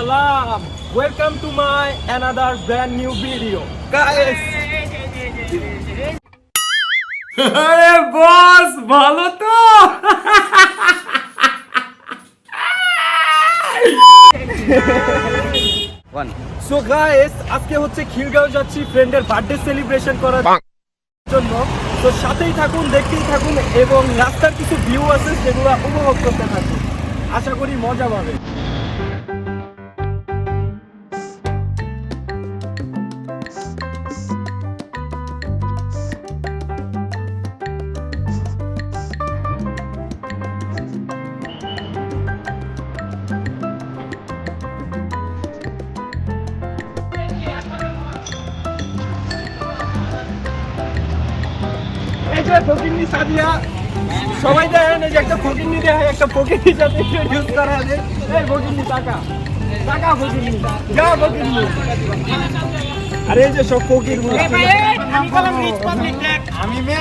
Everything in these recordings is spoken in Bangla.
Salam. Welcome to my another brand new video. Guys. আরে বস ভালো তো? So guys, আজকে হচ্ছে খিলগাঁও যাচ্ছি ফ্রেন্ডের বার্থডে সেলিব্রেশন করার জন্য। তো সাথেই থাকুন, দেখতেই থাকুন এবং রাস্তার কিছু ভিউ আছে সেগুলো উপভোগ করতে থাকুন। আশা করি মজা পাবে। ফকিন্নি সাদিয়া সবাই দেখেন এই যে একটা ফকিন্নি দেয়, একটা ফকিন্নি সাথে ইন্ট্রোডিউস করা আছে। এই ফকিন্নি টাকা টাকা ফকিন্নি যা ফকিন্নি। আরে এই যে সব ফকির গুলো আমি কলম রিচ পাবলিক ট্যাগ আমি মে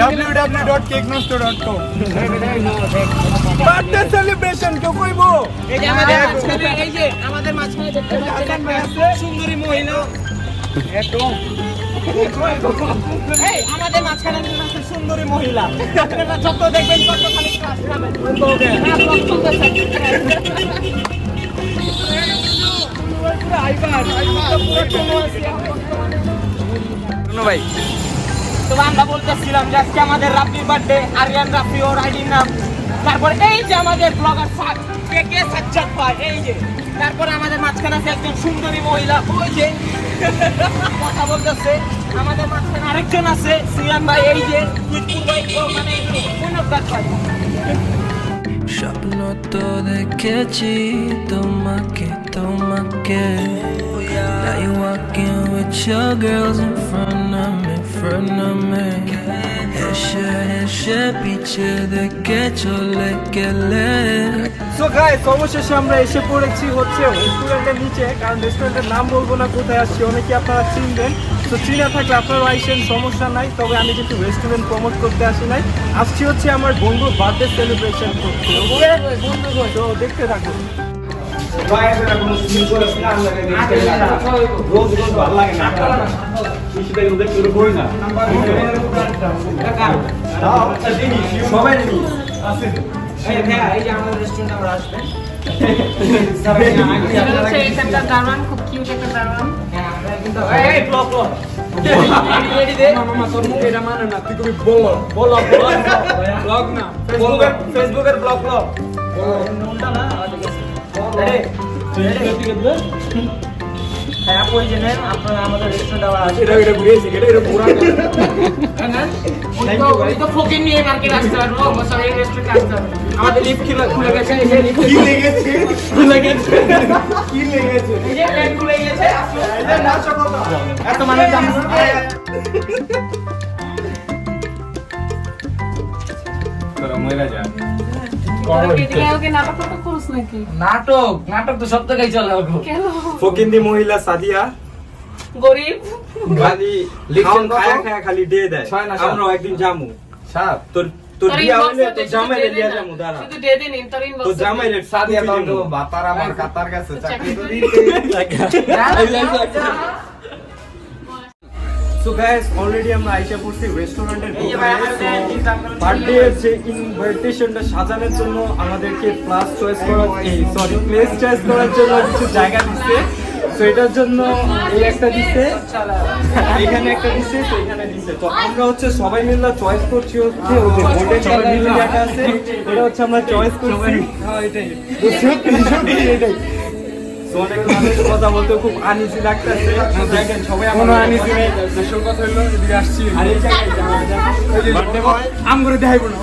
www.keknosto.com বার্থডে সেলিব্রেশন কেউ কইবো। এই যে আমাদের মাঝখানে দেখতে পাচ্ছেন সুন্দরী মহিলা একদম আমাদের মাঝখানে সুন্দরী মহিলা। আপনারা যত দেখবেন তত খালি ক্লাস খাবেন। ভাই তো আমরা বলতেছিলাম যে আজকে আমাদের রাফির বার্থডে, আরিয়ান রাফি ওর আইডির নাম। তারপর এই যে আমাদের ব্লগার কে সাজ্জাদ ভাই, এই যে তারপর আমাদের মাঝখানে আছে একজন সুন্দরী মহিলা, ওই যে কথা বলতেছে। আমাদের মাঝখানে আরেকজন আছে সিয়ান ভাই, এই যে মানে স্বপ্ন তো দেখেছি তোমাকে তোমাকে Now you walking with your girls in front of me হেসে পিছে দেখে চলে গেলে। সো গাইস অবশেষে আমরা এসে পড়েছি হচ্ছে রেস্টুরেন্টের নিচে, কারণ রেস্টুরেন্টের নাম বলবো না কোথায় আসছি, অনেকে আপনারা চিনবেন। তো চিনা থাকলে আপনারাও আইসেন, সমস্যা নাই। তবে আমি কিন্তু রেস্টুরেন্ট প্রমোট করতে আসি নাই, আসছি হচ্ছে আমার বন্ধুর বার্থডে সেলিব্রেশন করতে। তো দেখতে থাকুন। সবাই এই যে আমাদের রেস্টুরেন্ট আমরা আসবেন। খুব কিউট একটা দারুণ। এই ব্লগ ব্লগ রেডি দে মামা তোর মুখ এটা মানে না, তুই কবি বল ব্লগ না, ফেসবুকের ব্লগ ব্লগ নোনটা না রেডি হ্যাঁ আপনি জানেন আপনারা আমাদের রেস্টুরেন্ট আবার আসে এটা ঘুরেছি এটা পুরো ওই তো ফকিং নিয়ে মার্কেট আসতে পারবো, বসার এই রেস্টুরেন্টে আসতে পারবো। আমাদের লিফট খুলে গেছে, এই যে লিফট খুলে গেছে এই যে প্লেন খুলে গেছে আসলে এই যে নাচো কথা এত মানুষ দাম তোরা মইরা যা নাটক তো সব জায়গায় চলে। ফকিন্দি মহিলা সাদিয়া গরিব খালি খায়া খালি ডে দেয়। আমরা একদিন জামু তোর বিয়া হইলে তো জামাইরে লিয়া জামু দাঁড়া শুধু ডে দিন ইন্টারিন বলছে তো জামাইরে সাদিয়া তো বাতার আমার কাতার কাছে চাকরি তো দিতে। সো গাইস অলরেডি আমরা আইসা পড়ছি রেস্টুরেন্টের ভিতরে। বার্থডে যে ইনভাইটেশনটা সাজানোর জন্য আমাদেরকে প্লেস চয়েস করার জন্য কিছু জায়গা দিচ্ছে। তো এটার জন্য এই একটা দিচ্ছে, এখানে একটা দিচ্ছে, তো এখানে দিচ্ছে। তো আমরা হচ্ছে সবাই মিলে চয়েস করছি হচ্ছে ওই গোল্ডেন কালার মিলে যেটা আছে এটা হচ্ছে আমরা চয়েস করছি। হ্যাঁ এটাই তো সত্যি এটাই। অনেক মানুষ কথা বলতে খুব আনইজি লাগতেছে। দেখেন সবাই আমার আনইজি নেই, আসল কথা হলো এদিকে আসছি আর এই জায়গায় বার্থডে বয় আম করে দেখাইব না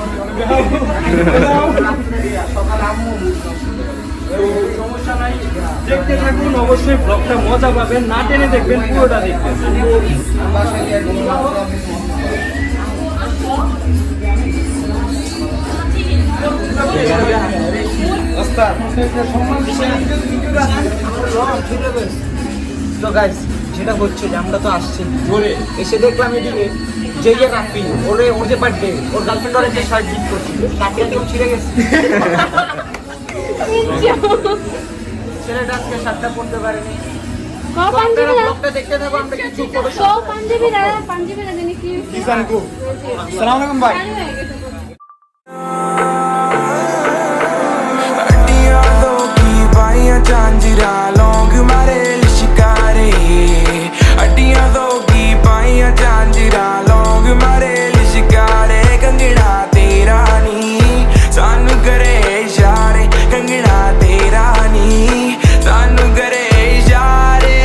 সকালে আম্মু সমস্যা নাই। দেখতে থাকুন, অবশ্যই ব্লগটা মজা পাবেন, না টেনে দেখবেন, পুরোটা দেখবেন। তো গাইস যেটা হচ্ছে যে আমরা তো আসছি ঘুরে এসে দেখলাম এদিকে যে রাফি ওর যে বার্থডে ওর গার্লফ্রেন্ড ওর একটা শার্ট গিফট করছিল, শার্টটা কেউ ছিঁড়ে গেছে। ছেলেটা আজকে শার্টটা পরতে পারেনি। ব্লগটা দেখতে থাকো, আমরা কিছু ফটো পাঞ্জাবিরা জানি কি আসসালামু আলাইকুম ভাই। झांझरा लौंग मारे लिशकारे अड्डियां दोगी पाइया झांझरा लौंग मारे लिशकारे कंगड़ा तेरा नी सानू करे इशारे कंगड़ा तेरा नी सानू करे इशारे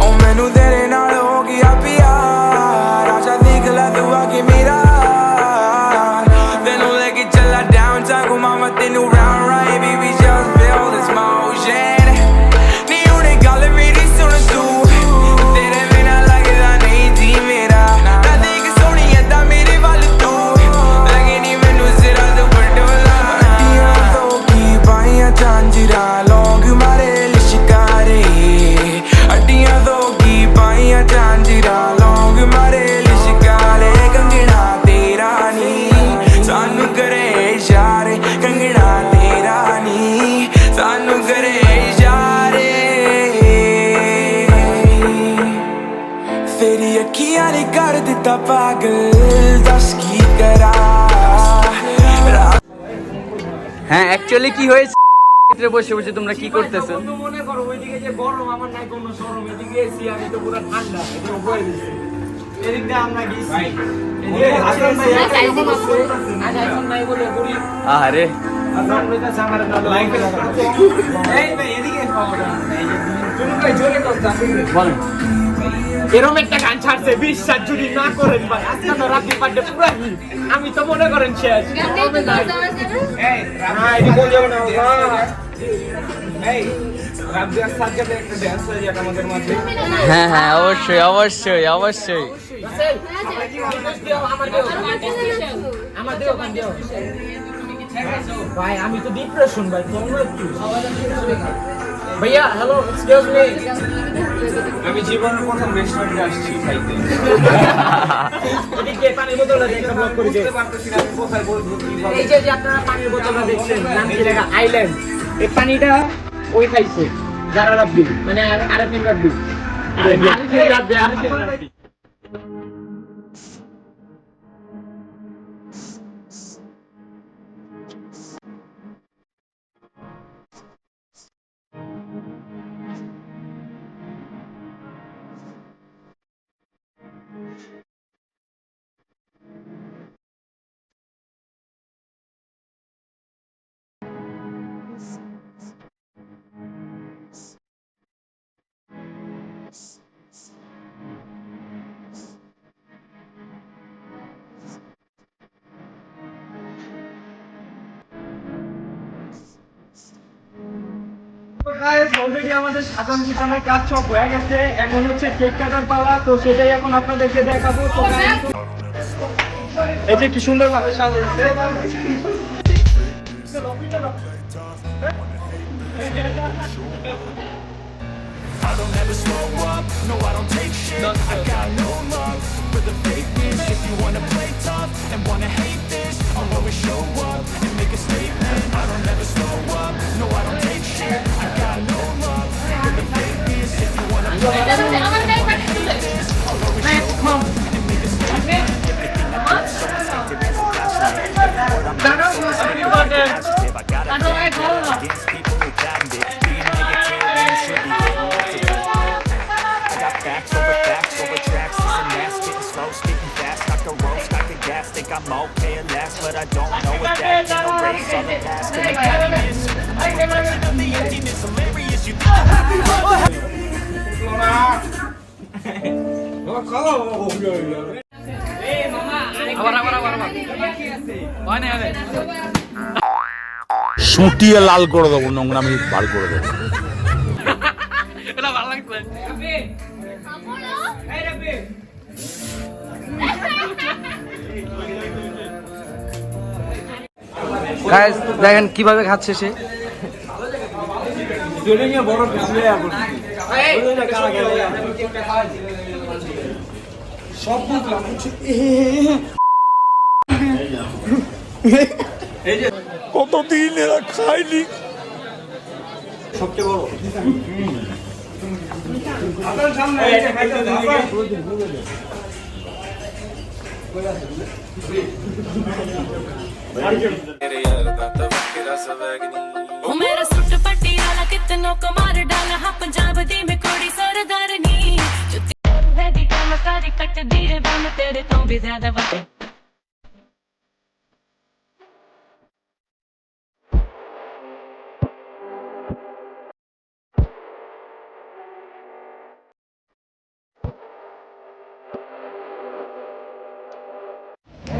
ओ मैनू तेरे नाल हो गया प्यार आशा देख ला तू आके मेरा तेनू लेके चला डाउन टाउन घुमा मैं तेनू হ্যাঁ অ্যাকচুয়ালি কি হয়েছে বসে বসে তোমরা কি করতেছো? মনে করো ওইদিকে যে গরম, আমার নাই কোনো শরম, এদিকে এসি, আমি তো পুরো ঠান্ডা, এদিকে বয়ে দিচ্ছি, এদিক দিয়ে আমরা গেছি। এদিকে হাসান ভাই আইফোন আছে, আজ আইফোন নাই বলে গরিব। আরে হাসান ভাই কাছে আমার লাইফে রাখা। এই ভাই এদিকে খবর এই যে তুমি ভাই জোরে কথা বলেন। এরকম একটা গান ছাড়ছে, বিশ্বাস যদি না করেন ভাই, আজকে তো রাত্রি পাড্ডে পুরো হিট। আমি তো মনে করেন শেষ। এই রাত বল যাবে না এই রাবিয়ার সাথে একটা ডান্স হয়ে যাক আমাদের মাঝে। হ্যাঁ হ্যাঁ অবশ্যই অবশ্যই অবশ্যই। আমার দেও গান দেও ভাই, আমি তো ডিপ্রেশন ভাই, তোমরা একটু ভাইয়া হ্যালো এক্সকিউজ মি, আমি জীবনের প্রথম রেস্টুরেন্টে আসছি খাইতে। এদিকে পানির বোতলটা দেখে ব্লক করে দিই, বুঝতে পারতেছি না আমি কোথায় বলবো কিভাবে। এই যে আপনারা পানির বোতলটা দেখছেন, নাম কি লেখা আইল্যান্ড। এই পানিটা ওই খাইছে যারা রাব্বি, মানে আরেকদিন রাব্বি, আরেকদিন রাব্বি। অলরেডি আমাদের সাজান গুছানোর কাজ সব হয়ে গেছে, এখন হচ্ছে কেক কাটার পালা, তো সেটাই এখন আপনাদেরকে দেখাবো। তো এই যে কি সুন্দর ভাবে সাজাইছে। I don't ever slow up, no I don't take shit. I got no love for the fakeness. If you wanna play tough and wanna hate this, I'll always show up and make a statement. I don't ever slow up, no I don't take shit. I got no love for the fakeness. If you wanna play tough and wanna hate this, I'll always show up and make a statement. Everything I do is so effective, it's a flashlight. I gotta against people who patent it. Being negative should be facts over tracks, listen fast, spitting slow, spitting fast, I could roast, I could gas, think I'm okay at last, but I don't know what that is, no race on the past, and the happiness, I'm a reflection of the emptiness, hilarious, you think I'm happy, সুটিয়ে লাল করে দেবো, নোংরামি বার করে দেবো। এটা ভালো লাগছে। গাইস দেখেন কিভাবে খাচ্ছে সে। বড় পিছলে সব বুঝলাম। এই যে কতদিন এরা খায়নি। সবচেয়ে বড় ਉਹ ਮੇਰਾ ਸੁੱਟ ਪੱਟੀ ਵਾਲਾ ਕਿਤਨੋਂ ਕਮਾਰ ਡਾਲਾ ਹਾਂ ਪੰਜਾਬ ਦੀ ਮੈਂ ਕੁੜੀ ਸਰਦਾਰਨੀ ਜੁੱਤੀ ਹੈ ਦੀ ਕੰਮ ਸਾਰੀ ਕੱਟਦੀ ਏ ਬੰਨ ਤੇਰੇ ਤੋਂ ਵੀ ਜ਼ਿਆਦਾ ਵੱਡੇ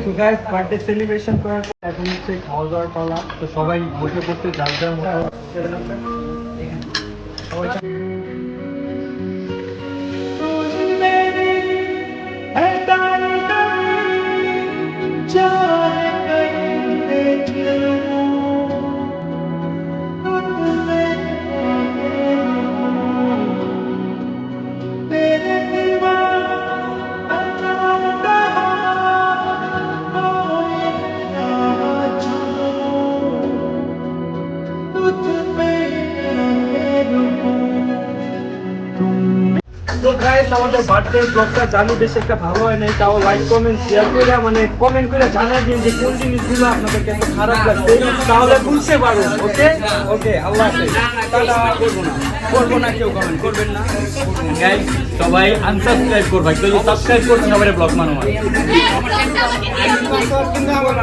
তো গাইস বার্থডে সেলিব্রেশন করার পর এখন হচ্ছে খাওয়া দাওয়ার পালা। তো সবাই বসে বসে যার যার মতো তো গাইস আমাদের বার্থডে ব্লগটা জানি বেশ একটা ভালো হয় নাই, তাও লাইক কমেন্ট শেয়ার করে মানে কমেন্ট করে জানাই দিন যে কোন জিনিসগুলো আপনাদের কাছে খারাপ লাগছে, তাহলে বুঝতে পারুন। ওকে ওকে, আল্লাহ হাফেজ। টাটা। করবো না, কেউ কমেন্ট করবেন না গাইস, সবাই আনসাবস্ক্রাইব করবা, কেউ সাবস্ক্রাইব করছে সবাই ব্লগ মানো কিন্তু আমার